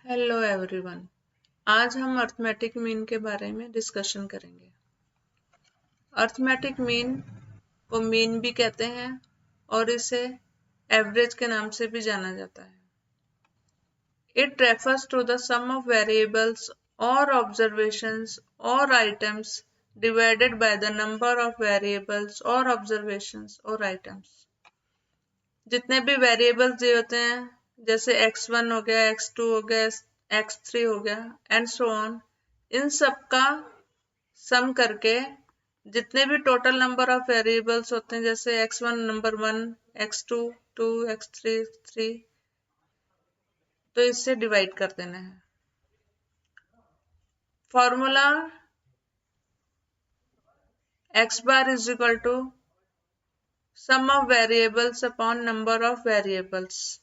Hello everyone. आज हम arithmetic mean के बारे में डिस्कशन करेंगे। अर्थमेटिक मीन को मीन भी कहते हैं और इसे एवरेज के नाम से भी जाना जाता है। It refers to the sum of variables और ऑब्जर्वेशंस और items divided by the number of variables और ऑब्जर्वेशंस और आइटम्स। जितने भी वेरिएबल्स दिए होते हैं, जैसे x1 हो गया, x2 हो गया, x3 हो गया एंड सो ऑन, इन सब का सम करके जितने भी टोटल नंबर ऑफ वेरिएबल्स होते हैं, जैसे x1 नंबर 1, x2 2, x3 3, तो इससे डिवाइड कर देना है। Formula x bar is equal to sum of variables upon number of variables.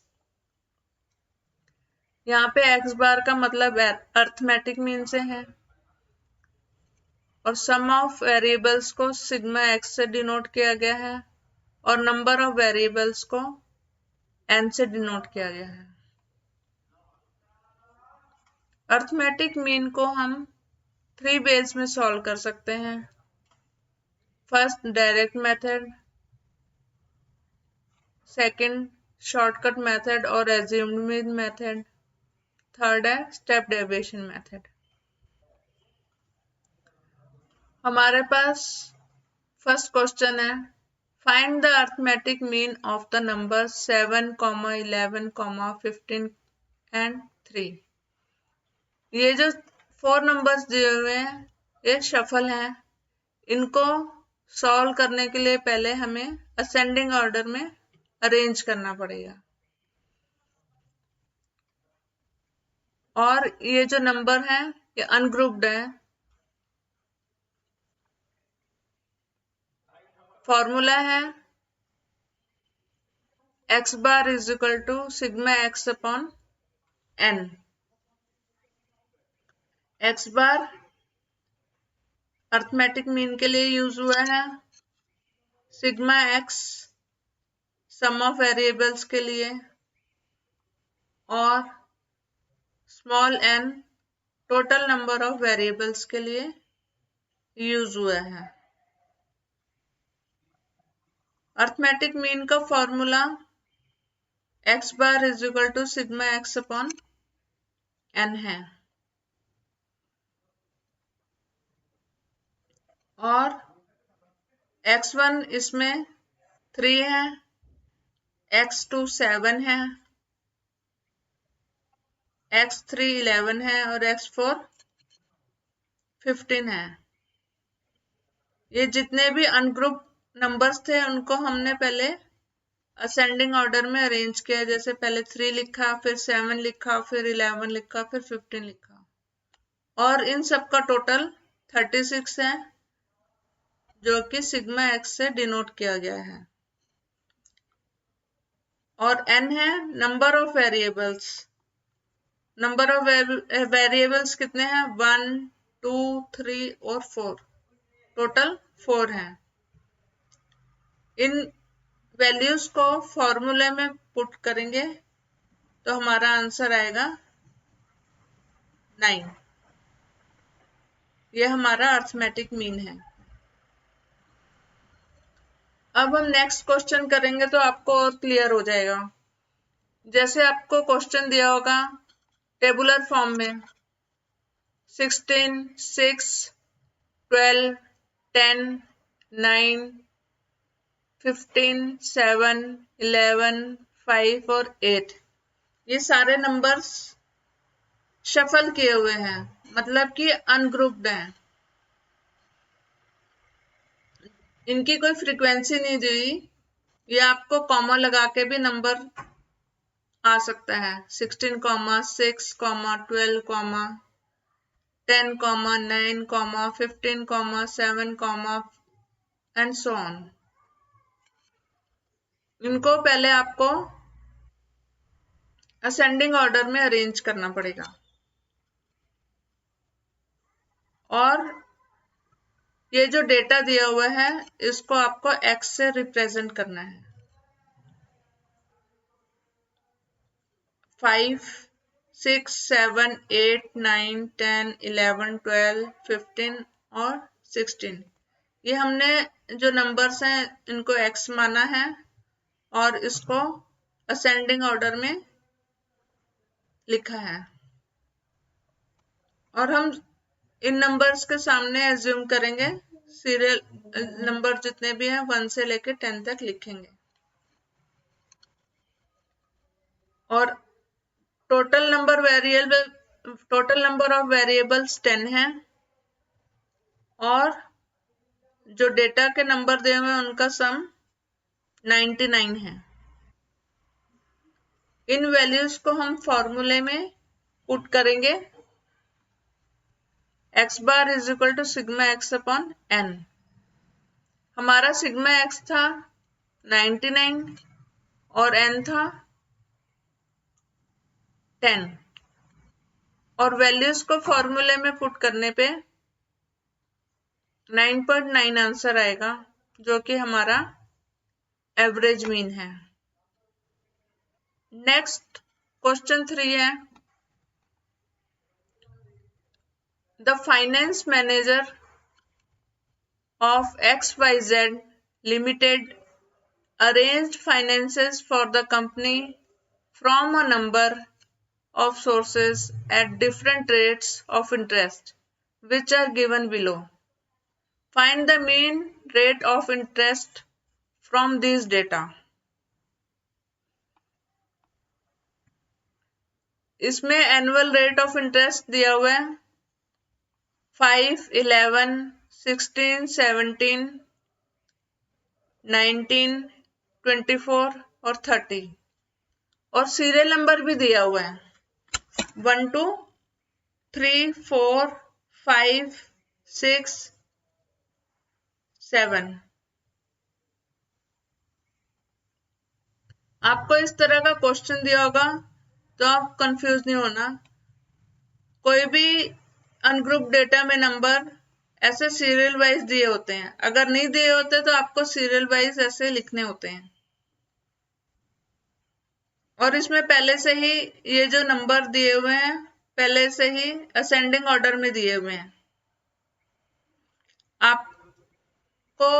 यहाँ पे x बार का मतलब अर्थमेटिक मीन से है और सम ऑफ वेरिएबल्स को सिग्मा एक्स से डिनोट किया गया है और नंबर ऑफ वेरिएबल्स को n से डिनोट किया गया है। अर्थमेटिक मीन को हम 3 वेज में सॉल्व कर सकते हैं। First, direct method, second shortcut method और एज्यूम्ड मेथड, थर्ड है स्टेप डेविएशन मेथड। हमारे पास फर्स्ट क्वेश्चन है, find the arithmetic mean of the number 7, 11, 15 and 3। ये जो 4 नंबर्स दिए हुए हैं ये शफल हैं। इनको सॉल्व करने के लिए पहले हमें असेंडिंग ऑर्डर में अरेंज करना पड़ेगा। और ये जो नंबर है ये अनग्रुप्ड है। फॉर्मूला है x bar is equal to sigma x upon n। x bar arithmetic mean के लिए यूज हुआ है, sigma x sum of variables के लिए और small n total number of variables के लिए यूज हुआ है। अर्थमेटिक मीन का formula x bar is equal to sigma x upon n है और x1 इसमें 3 है, x2 7 है, x3 11 है और x4 15 है। ये जितने भी अनग्रुप नंबर्स थे उनको हमने पहले असेंडिंग ऑर्डर में अरेंज किया, जैसे पहले 3 लिखा, फिर 7 लिखा, फिर 11 लिखा, फिर 15 लिखा और इन सब का टोटल 36 है जो कि सिग्मा एक्स से डिनोट किया गया है। और n है number of variables. Number of variables कितने हैं? 1, 2, 3 और 4, टोटल 4 हैं। इन वैल्यूज को फॉर्मूले में पुट करेंगे तो हमारा आंसर आएगा 9। ये हमारा अर्थमेटिक मीन है। अब हम नेक्स्ट क्वेश्चन करेंगे तो आपको और क्लियर हो जाएगा। जैसे आपको क्वेश्चन दिया होगा टेबुलर फॉर्म में 16, 6, 12, 10, 9, 15, 7, 11, 5 और 8, ये सारे नंबर्स शफल किए हुए हैं, मतलब कि अनग्रुप्ड हैं। इनकी कोई फ्रीक्वेंसी नहीं दी, ये आपको कॉमा लगा के भी नंबर आ सकता है। 16, 6, 12, 10, 9, 15, 7 एंड सो ऑन। इनको पहले आपको असेंडिंग ऑर्डर में अरेंज करना पड़ेगा और ये जो डेटा दिया हुआ है इसको आपको x से रिप्रेजेंट करना है। 5, 6, 7, 8, 9, 10, 11, 12, 15 और 16। ये हमने जो नंबर्स हैं इनको x माना है और इसको असेंडिंग ऑर्डर में लिखा है, और हम इन नंबर्स के सामने एज्यूम करेंगे सीरियल नंबर जितने भी हैं 1 से लेकर 10 तक लिखेंगे। और टोटल नंबर ऑफ वेरिएबल्स 10 है और जो डेटा के नंबर दिए हुए हैं उनका सम 99 है। इन वैल्यूज को हम फॉर्मूले में पुट करेंगे। x bar is equal to sigma x upon n। हमारा सिग्मा x था 99 और n था 10, और वैल्यूज को फॉर्मूले में पुट करने पे 9.9 आंसर आएगा, जो कि हमारा एवरेज मीन है। नेक्स्ट क्वेश्चन 3 है, the finance manager of XYZ Limited arranged finances for the company from a number of sources at different rates of interest, which are given below. Find the mean rate of interest from these data. इसमें annual rate of interest दिया हुआ है 5, 11, 16, 17, 19, 24 और 30, और serial number भी दिया हुआ है 1, 2, 3, 4, 5, 6, 7। आपको इस तरह का क्वेश्चन दिया होगा तो आप कंफ्यूज नहीं होना। कोई भी अनग्रुप डेटा में नंबर ऐसे सीरियल वाइज दिए होते हैं, अगर नहीं दिए होते तो आपको सीरियल वाइज ऐसे लिखने होते हैं। और इसमें पहले से ही ये जो नंबर दिए हुए हैं पहले से ही असेंडिंग ऑर्डर में दिए हुए हैं। आपको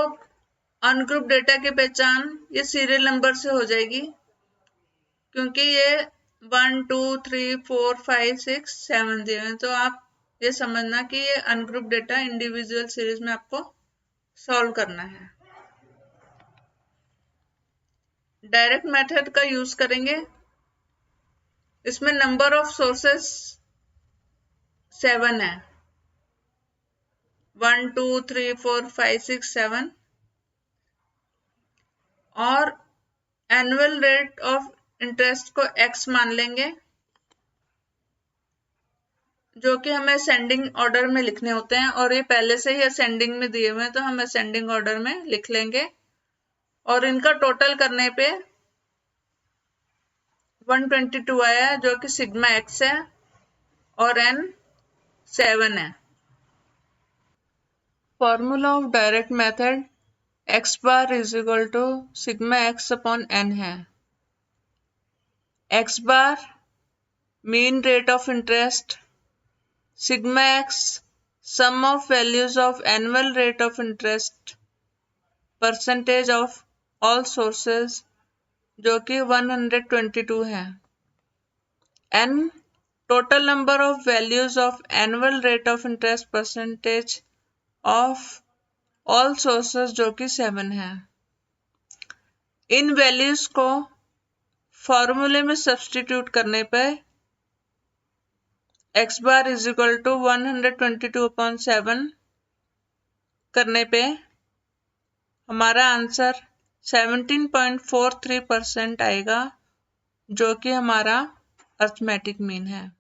अनग्रुप डेटा की पहचान ये सीरियल नंबर से हो जाएगी, क्योंकि ये 1, 2, 3, 4, 5, 6, 7 दिए हैं, तो आप ये समझना कि ये अनग्रुप डेटा इंडिविजुअल सीरीज में आपको सॉल्व करना है। डायरेक्ट मेथड का यूज करेंगे। इसमें नंबर ऑफ सोर्सेस 7 है, 1, 2, 3, 4, 5, 6, 7, और एनुअल रेट ऑफ इंटरेस्ट को x मान लेंगे, जो कि हमें असेंडिंग ऑर्डर में लिखने होते हैं, और ये पहले से ही असेंडिंग में दिए हुए हैं तो हम असेंडिंग ऑर्डर में लिख लेंगे। और इनका टोटल करने पे 122 आया है, जो कि सिग्मा x है और n 7 है। Formula of direct method x bar is equal to sigma x upon n है। x bar mean rate of interest, sigma x sum of values of annual rate of interest, percentage of all sources जो कि 122 है, n total number of values of annual rate of interest percentage of all sources जो कि 7 है। इन values को फॉर्मूले में substitute करने पे x bar is equal to 122/7 करने पे हमारा आंसर 17.43% आएगा, जो कि हमारा अर्थमेटिक मीन है।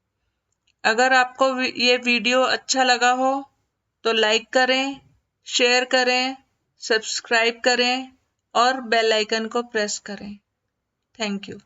अगर आपको ये वीडियो अच्छा लगा हो तो लाइक करें, शेयर करें, सब्सक्राइब करें और बेल आइकन को प्रेस करें। Thank you.